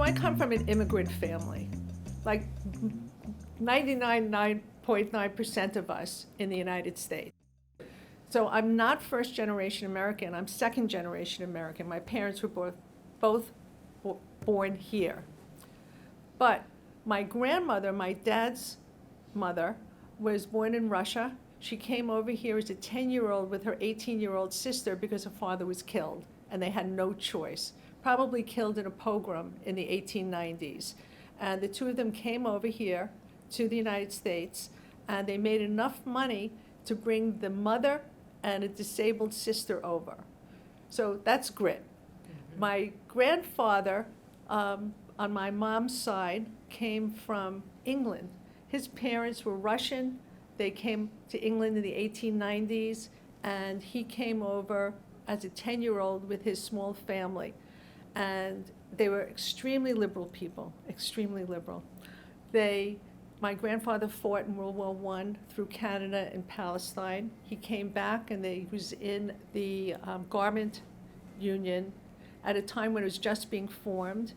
I come from an immigrant family. Like 99.9% of us in the United States. So I'm not first generation American, I'm second generation American. My parents were both born here. But my grandmother, my dad's mother, was born in Russia. She came over here as a 10-year-old with her 18-year-old sister because her father was killed, and they had no choice. Probably killed in a pogrom in the 1890s. And the two of them came over here to the United States, and they made enough money to bring the mother and a disabled sister over. So that's grit. Mm-hmm. My grandfather, on my mom's side, came from England. His parents were Russian. They came to England in the 1890s, and he came over as a 10-year-old with his small family. And they were extremely liberal people, extremely liberal. My grandfather fought in World War I through Canada and Palestine. He came back and he was in the garment union at a time when it was just being formed.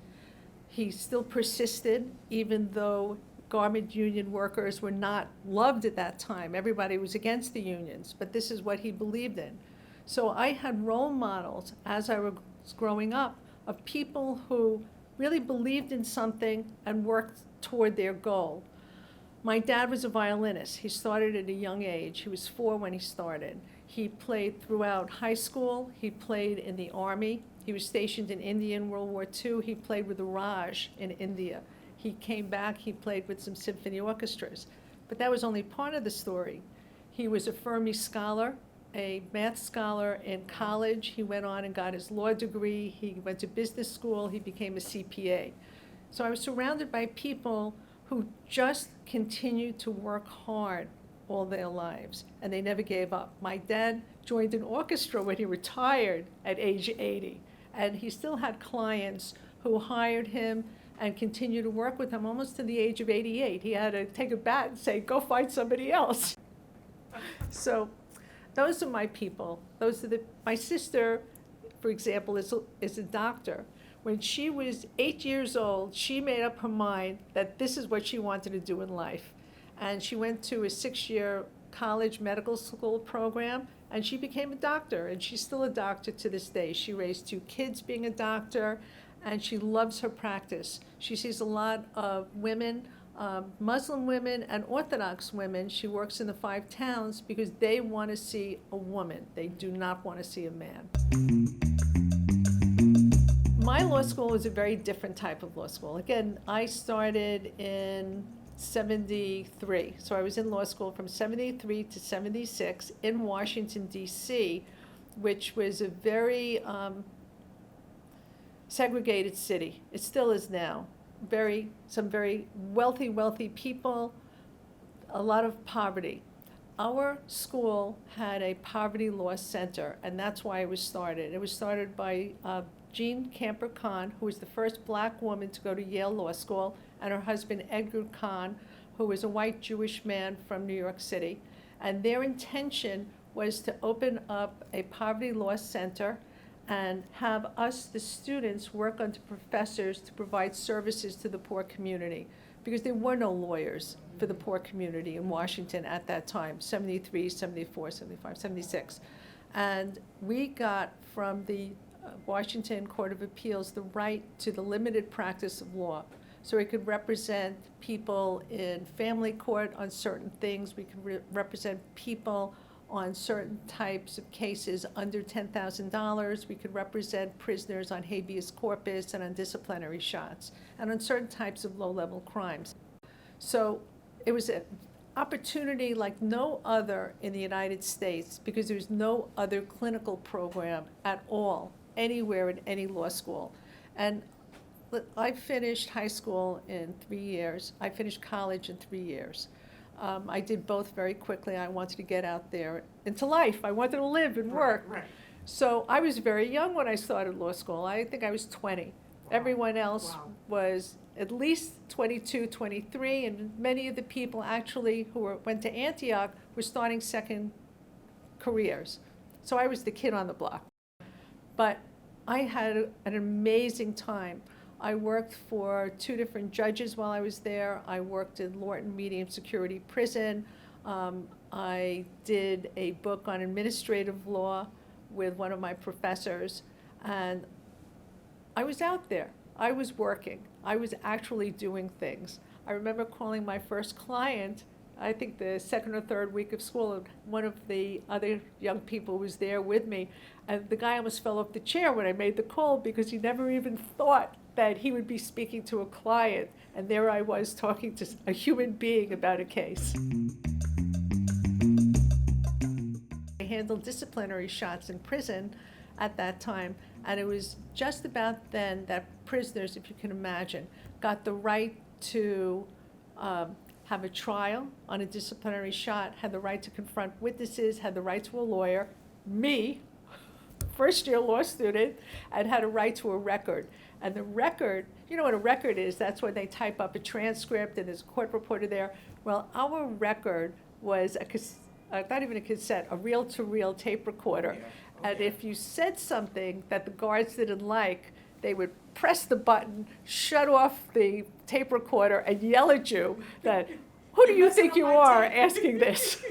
He still persisted, even though garment union workers were not loved at that time. Everybody was against the unions, but this is what he believed in. So I had role models as I was growing up of people who really believed in something and worked toward their goal. My dad was a violinist. He started at a young age. He was 4 when he started. He played throughout high school. He played in the Army. He was stationed in India in World War II. He played with the Raj in India. He came back, he played with some symphony orchestras. But that was only part of the story. He was a Fermi scholar, a math scholar in college. He went on and got his law degree. He went to business school. He became a CPA. So I was surrounded by people who just continued to work hard all their lives, and they never gave up. My dad joined an orchestra when he retired at age 80, and he still had clients who hired him and continued to work with him almost to the age of 88. He had to take a bat and say, go find somebody else. So those are my people. My sister, for example, is a doctor. When she was 8 years old, she made up her mind that this is what she wanted to do in life. And she went to a 6-year college medical school program, and she became a doctor, and she's still a doctor to this day. She raised 2 kids being a doctor, and she loves her practice. She sees a lot of women, Muslim women and Orthodox women. She works in the 5 towns because they want to see a woman. They do not want to see a man. My law school was a very different type of law school. Again, I started in 73. So I was in law school from 73 to 76 in Washington, D.C., which was a very segregated city. It still is now. Some very wealthy people, a lot of poverty. Our school had a poverty law center, and that's why it was started. It was started by Jean Camper Kahn, who was the first black woman to go to Yale Law School, and her husband Edgar Kahn, who was a white Jewish man from New York City. And their intention was to open up a poverty law center and have us, the students, work under professors to provide services to the poor community, because there were no lawyers for the poor community in Washington at that time, 73, 74, 75, 76. And we got from the Washington Court of Appeals the right to the limited practice of law. So we could represent people in family court on certain things. We could represent people on certain types of cases under $10,000. We could represent prisoners on habeas corpus and on disciplinary shots, and on certain types of low-level crimes. So it was an opportunity like no other in the United States, because there's no other clinical program at all anywhere in any law school. And I finished high school in 3 years. I finished college in 3 years. I did both very quickly. I wanted to get out there into life. I wanted to live and work. Right. So I was very young when I started law school. I think I was 20. Wow. Everyone else was at least 22, 23, and many of the people actually who went to Antioch were starting second careers. So I was the kid on the block. But I had an amazing time. I worked for 2 different judges while I was there. I worked in Lorton Medium Security Prison. I did a book on administrative law with one of my professors, and I was out there. I was working. I was actually doing things. I remember calling my first client, I think the 2nd or 3rd week of school, and one of the other young people was there with me, and the guy almost fell off the chair when I made the call because he never even thought that he would be speaking to a client, and there I was talking to a human being about a case. I handled disciplinary shots in prison at that time, and it was just about then that prisoners, if you can imagine, got the right to have a trial on a disciplinary shot, had the right to confront witnesses, had the right to a lawyer, me, first-year law student, and had a right to a record. And the record, you know what a record is? That's when they type up a transcript and there's a court reporter there. Well, our record was not even a cassette, a reel-to-reel tape recorder. Yeah. And if you said something that the guards didn't like, they would press the button, shut off the tape recorder, and yell at you that, who do you think you are asking this?